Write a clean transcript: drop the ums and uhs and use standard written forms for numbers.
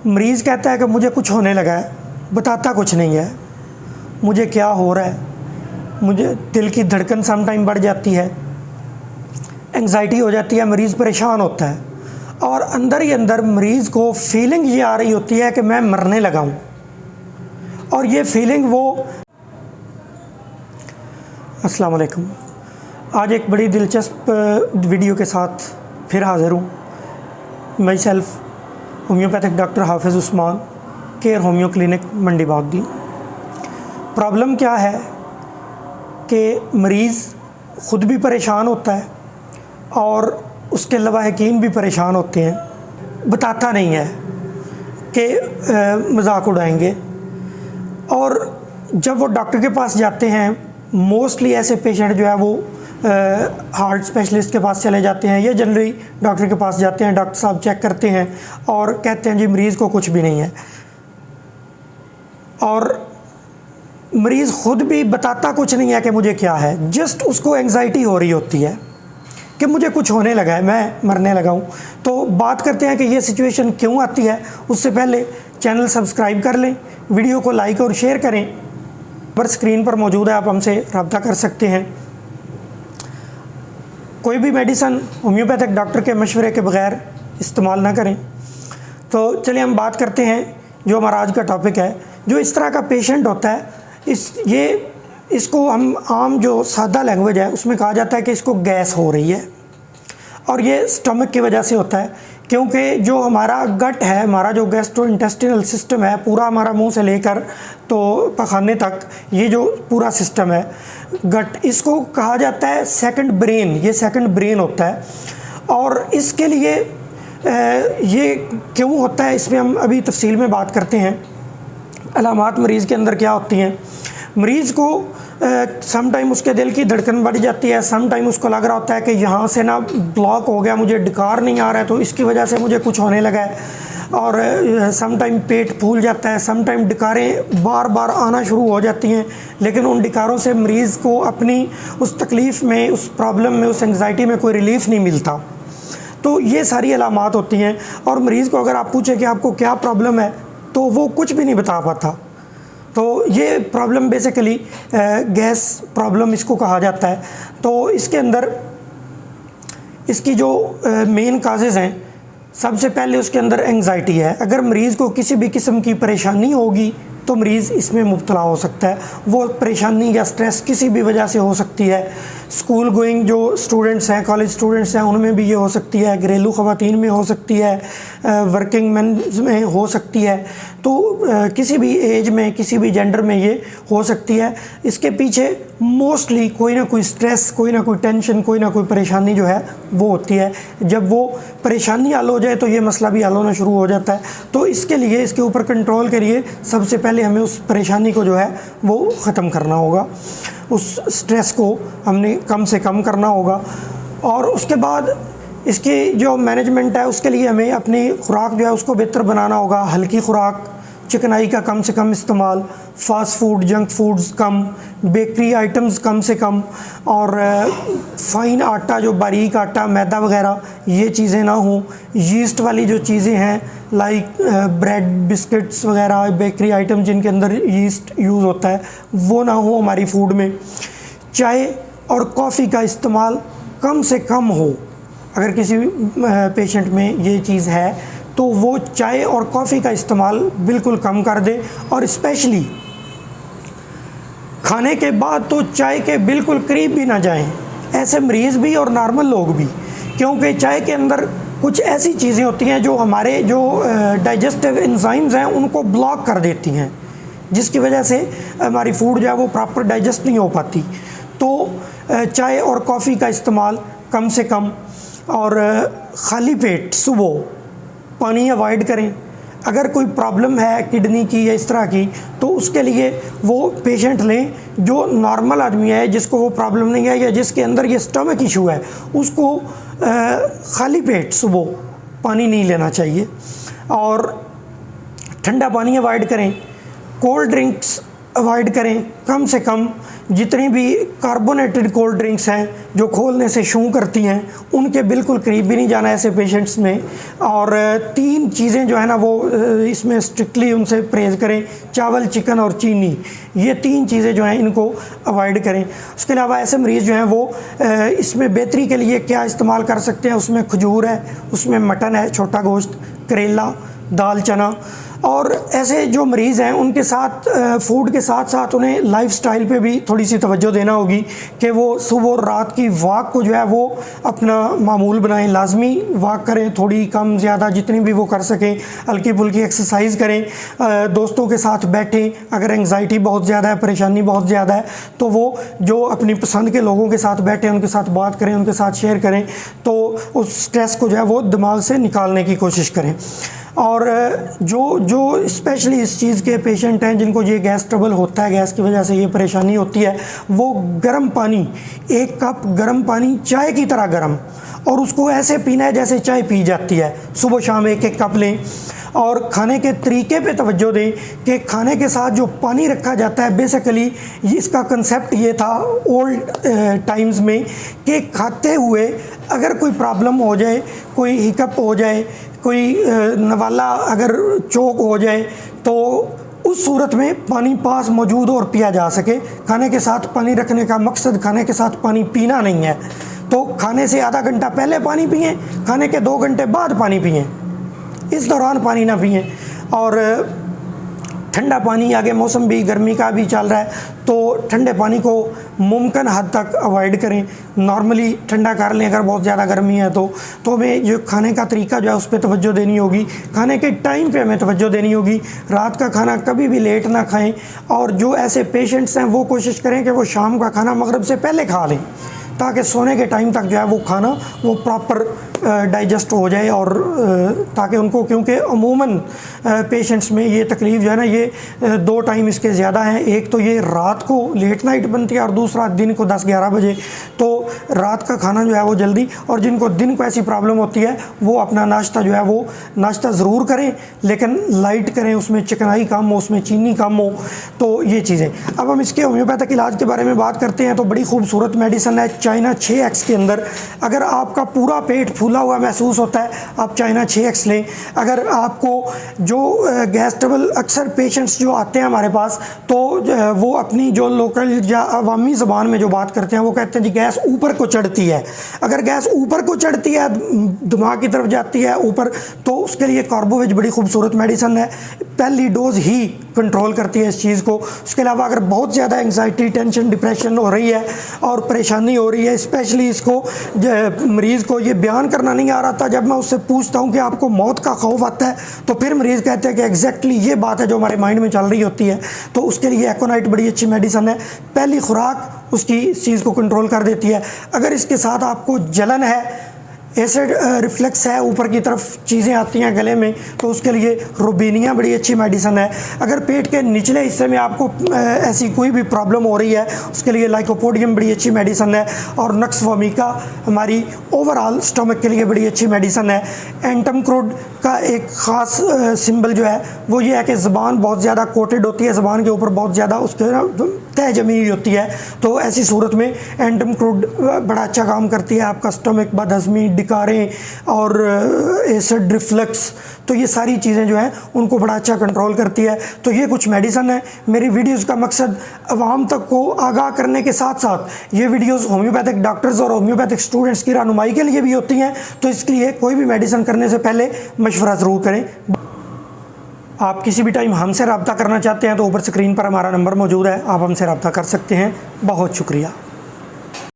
मरीज़ कहता है कि मुझे कुछ होने लगा है, बताता कुछ नहीं है, मुझे क्या हो रहा है, मुझे दिल की धड़कन सम टाइम बढ़ जाती है, एंग्जाइटी हो जाती है, मरीज़ परेशान होता है और अंदर ही अंदर मरीज़ को फीलिंग ये आ रही होती है कि मैं मरने लगा हूँ। और ये फीलिंग वो अस्सलाम वालेकुम, आज एक बड़ी दिलचस्प वीडियो के साथ फिर हाज़िर हूँ। माई सेल्फ होम्योपैथिक डॉक्टर हाफिज़ उस्मान, केयर होम्यो क्लिनिक मंडी बागदी। प्रॉब्लम क्या है कि मरीज़ ख़ुद भी परेशान होता है और उसके अलावा हकीम भी परेशान होते हैं, बताता नहीं है कि मजाक उड़ाएंगे। और जब वो डॉक्टर के पास जाते हैं, मोस्टली ऐसे पेशेंट जो है वो हार्ट स्पेशलिस्ट के पास चले जाते हैं या जनरली डॉक्टर के पास जाते हैं। डॉक्टर साहब चेक करते हैं और कहते हैं जी मरीज़ को कुछ भी नहीं है, और मरीज़ ख़ुद भी बताता कुछ नहीं है कि मुझे क्या है, जस्ट उसको एंग्जाइटी हो रही होती है कि मुझे कुछ होने लगा है, मैं मरने लगा हूँ। तो बात करते हैं कि ये सिचुएशन क्यों आती है। उससे पहले चैनल सब्सक्राइब कर लें, वीडियो को लाइक और शेयर करें। पर स्क्रीन पर मौजूद है, आप हमसे रब्ता कर सकते हैं। कोई भी मेडिसन होम्योपैथिक डॉक्टर के मशवरे के बग़ैर इस्तेमाल ना करें। तो चलिए हम बात करते हैं जो हमारा आज का टॉपिक है। जो इस तरह का पेशेंट होता है, इसको हम आम जो सादा लैंग्वेज है उसमें कहा जाता है कि इसको गैस हो रही है, और ये स्टमक की वजह से होता है, क्योंकि जो हमारा गट है, हमारा जो गैस्ट्रोइंटेस्टिनल सिस्टम है, पूरा हमारा मुंह से लेकर तो पखाने तक ये जो पूरा सिस्टम है गट, इसको कहा जाता है सेकंड ब्रेन। ये सेकंड ब्रेन होता है। और इसके लिए ये क्यों होता है इसमें हम अभी तफसील में बात करते हैं। अलामात मरीज़ के अंदर क्या होती हैं। मरीज़ को सम टाइम उसके दिल की धड़कन बढ़ जाती है, सम टाइम उसको लग रहा होता है कि यहाँ से ना ब्लॉक हो गया, मुझे डकार नहीं आ रहा है तो इसकी वजह से मुझे कुछ होने लगा है। और सम टाइम पेट फूल जाता है, सम टाइम डकारें बार बार आना शुरू हो जाती हैं, लेकिन उन डकारों से मरीज़ को अपनी उस तकलीफ़ में, उस प्रॉब्लम में, उस एंग्जाइटी में कोई रिलीफ़ नहीं मिलता। तो ये सारी अलामात होती हैं। और मरीज़ को अगर आप पूछें कि आपको क्या प्रॉब्लम है तो वो कुछ भी नहीं बता पाता। तो ये प्रॉब्लम बेसिकली गैस प्रॉब्लम इसको कहा जाता है। तो इसके अंदर इसकी जो मेन काजेज़ हैं, सबसे पहले उसके अंदर एंग्जाइटी है। अगर मरीज़ को किसी भी किस्म की परेशानी होगी तो मरीज़ इसमें मुब्तला हो सकता है। वो परेशानी या स्ट्रेस किसी भी वजह से हो सकती है। स्कूल गोइंग जो स्टूडेंट्स हैं, कॉलेज स्टूडेंट्स हैं, उनमें भी ये हो सकती है, घरेलू ख़वातीन में हो सकती है, वर्किंग मैन में हो सकती है। तो किसी भी एज में, किसी भी जेंडर में ये हो सकती है। इसके पीछे मोस्टली कोई ना कोई स्ट्रेस, कोई ना कोई टेंशन, कोई ना कोई परेशानी जो है वो होती है। जब वो परेशानी हल हो जाए तो ये मसला भी हल होना शुरू हो जाता है। तो इसके लिए, इसके ऊपर कंट्रोल के लिए सबसे पहले हमें उस परेशानी को जो है वो ख़त्म करना होगा, उस स्ट्रेस को हमने कम से कम करना होगा। और उसके बाद इसकी जो मैनेजमेंट है उसके लिए हमें अपनी खुराक जो है उसको बेहतर बनाना होगा। हल्की खुराक, चिकनाई का कम से कम इस्तेमाल, फ़ास्ट फूड, जंक फूड्स कम, बेकरी आइटम्स कम से कम, और फ़ाइन आटा, जो बारीक आटा, मैदा वगैरह ये चीज़ें ना हों। यीस्ट वाली जो चीज़ें हैं लाइक ब्रेड, बिस्किट्स वगैरह, बेकरी आइटम जिनके अंदर यीस्ट यूज़ होता है, वो ना हो हमारी फूड में। चाय और कॉफ़ी का इस्तेमाल कम से कम हो। अगर किसी पेशेंट में ये चीज़ है तो वो चाय और कॉफ़ी का इस्तेमाल बिल्कुल कम कर दे। और स्पेशली खाने के बाद तो चाय के बिल्कुल करीब भी ना जाएं, ऐसे मरीज़ भी और नॉर्मल लोग भी, क्योंकि चाय के अंदर कुछ ऐसी चीज़ें होती हैं जो हमारे जो डाइजेस्टिव एंजाइम्स हैं उनको ब्लॉक कर देती हैं, जिसकी वजह से हमारी फूड जो है वो प्रॉपर डाइजेस्ट नहीं हो पाती। तो चाय और कॉफ़ी का इस्तेमाल कम से कम, और ख़ाली पेट सुबह पानी अवॉइड करें। अगर कोई प्रॉब्लम है किडनी की या इस तरह की, तो उसके लिए वो पेशेंट लें जो नॉर्मल आदमी है, जिसको वो प्रॉब्लम नहीं है या जिसके अंदर ये स्टमक इशू है, उसको खाली पेट सुबह पानी नहीं लेना चाहिए। और ठंडा पानी अवॉइड करें। कोल्ड ड्रिंक्स अवॉइड करें। कम से कम जितनी भी कार्बोनेटेड कोल्ड ड्रिंक्स हैं जो खोलने से शू करती हैं, उनके बिल्कुल करीब भी नहीं जाना ऐसे पेशेंट्स में। और 3 चीज़ें जो है ना वो इसमें स्ट्रिक्टली उनसे परहेज़ करें, चावल, चिकन और चीनी। ये 3 चीज़ें जो हैं इनको अवॉइड करें। उसके अलावा ऐसे मरीज़ जो हैं वो इसमें बेहतरी के लिए क्या इस्तेमाल कर सकते हैं, उसमें खजूर है, उसमें मटन है, छोटा गोश्त, करेला, दाल चना। और ऐसे जो मरीज़ हैं उनके साथ फूड के साथ साथ उन्हें लाइफस्टाइल पे भी थोड़ी सी तवज्जो देना होगी कि वो सुबह और रात की वॉक को जो है वो अपना मामूल बनाएं, लाजमी वॉक करें, थोड़ी कम ज़्यादा जितनी भी वो कर सकें, हल्की फुल्की एक्सरसाइज करें, दोस्तों के साथ बैठें। अगर एंग्जाइटी बहुत ज़्यादा है, परेशानी बहुत ज़्यादा है, तो वो जो अपनी पसंद के लोगों के साथ बैठें, उनके साथ बात करें, उनके साथ शेयर करें, तो उस स्ट्रेस को जो है वो दिमाग से निकालने की कोशिश करें। और जो स्पेशली इस चीज़ के पेशेंट हैं जिनको ये गैस ट्रबल होता है, गैस की वजह से ये परेशानी होती है, वो गर्म पानी, 1 कप गर्म पानी चाय की तरह गर्म, और उसको ऐसे पीना है जैसे चाय पी जाती है। सुबह शाम 1-1 कप लें। और खाने के तरीके पे तवज्जो दें कि खाने के साथ जो पानी रखा जाता है, बेसिकली इसका कंसेप्ट ये था ओल्ड टाइम्स में कि खाते हुए अगर कोई प्रॉब्लम हो जाए, कोई हिकअप हो जाए, कोई नवाला अगर चोक हो जाए, तो उस सूरत में पानी पास मौजूद हो और पिया जा सके। खाने के साथ पानी रखने का मकसद खाने के साथ पानी पीना नहीं है। तो खाने से आधा घंटा पहले पानी पिएं, खाने के 2 घंटे बाद पानी पिएं, इस दौरान पानी ना पिएं। और ठंडा पानी, आगे मौसम भी गर्मी का भी चल रहा है, तो ठंडे पानी को मुमकिन हद तक अवॉइड करें। नॉर्मली ठंडा कर लें अगर बहुत ज़्यादा गर्मी है तो हमें जो खाने का तरीका जो है उस पर तवज्जो देनी होगी, खाने के टाइम पे हमें तवज्जो देनी होगी। रात का खाना कभी भी लेट ना खाएं। और जो ऐसे पेशेंट्स हैं वो कोशिश करें कि वो शाम का खाना मगरिब से पहले खा लें, ताकि सोने के टाइम तक जो है वो खाना वो प्रॉपर डाइजेस्ट हो जाए। और ताकि उनको, क्योंकि अमूमन पेशेंट्स में ये तकलीफ़ जो है ना, ये 2 टाइम इसके ज़्यादा हैं। एक तो ये रात को लेट नाइट बनती है और दूसरा दिन को 10-11 बजे। तो रात का खाना जो है वो जल्दी, और जिनको दिन को ऐसी प्रॉब्लम होती है वो अपना नाश्ता जो है वो नाश्ता ज़रूर करें, लेकिन लाइट करें, उसमें चिकनाई कम हो, उसमें चीनी कम हो। तो ये चीज़ें। अब हम इसके होम्योपैथिक इलाज के बारे में बात करते हैं तो बड़ी खूबसूरत मेडिसिन है चाइना 6X के अंदर। अगर आपका पूरा पेट फूला हुआ महसूस होता है, आप चाइना 6X लें। अगर आपको जो गैस ट्रबल, अक्सर पेशेंट्स जो आते हैं हमारे पास, तो वो अपनी जो लोकल या अवामी ज़बान में जो बात करते हैं वो कहते हैं जी गैस ऊपर को चढ़ती है। अगर गैस ऊपर को चढ़ती है, दिमाग की तरफ जाती है ऊपर, तो उसके लिए कार्बोवेज बड़ी खूबसूरत मेडिसिन है। पहली डोज ही कंट्रोल करती है इस चीज़ को। उसके अलावा अगर बहुत ज़्यादा एंग्जाइटी, टेंशन, डिप्रेशन हो रही है और परेशानी हो रही है, स्पेशली इसको मरीज़ को ये बयान करना नहीं आ रहा था, जब मैं उससे पूछता हूँ कि आपको मौत का खौफ आता है, तो फिर मरीज़ कहते हैं कि एग्जैक्टली ये बात है जो हमारे माइंड में चल रही होती है। तो उसके लिए एकोनाइट बड़ी अच्छी मेडिसिन है। पहली खुराक उसकी इस चीज़ को कंट्रोल कर देती है। अगर इसके साथ आपको जलन है, एसिड रिफ्लेक्स है, ऊपर की तरफ चीज़ें आती हैं गले में, तो उसके लिए रुबीनिया बड़ी अच्छी मेडिसिन है। अगर पेट के निचले हिस्से में आपको ऐसी कोई भी प्रॉब्लम हो रही है, उसके लिए लाइकोपोडियम बड़ी अच्छी मेडिसिन है। और नक्स वोमिका हमारी ओवरऑल स्टमक के लिए बड़ी अच्छी मेडिसिन है। एंटम क्रूड का एक ख़ास सिंबल जो है वो ये है कि ज़बान बहुत ज़्यादा कोटेड होती है, ज़बान के ऊपर बहुत ज़्यादा उसके तह जमी हुई होती है। तो ऐसी सूरत में एंटम क्रूड बड़ा अच्छा काम करती है। आपका स्टमक, बदहज़मी, डिकारें और एसिड रिफ्लक्स, तो ये सारी चीज़ें जो हैं उनको बड़ा अच्छा कंट्रोल करती है। तो ये कुछ मेडिसिन है। मेरी वीडियोस का मकसद आवाम तक को आगाह करने के साथ साथ ये वीडियोस होम्योपैथिक डॉक्टर्स और होम्योपैथिक स्टूडेंट्स की रहनुमाई के लिए भी होती हैं। तो इसके लिए कोई भी मेडिसिन करने से पहले मशवरा ज़रूर करें। आप किसी भी टाइम हमसे रब्ता करना चाहते हैं तो ऊपर स्क्रीन पर हमारा नंबर मौजूद है, आप हमसे रब्ता कर सकते हैं। बहुत शुक्रिया।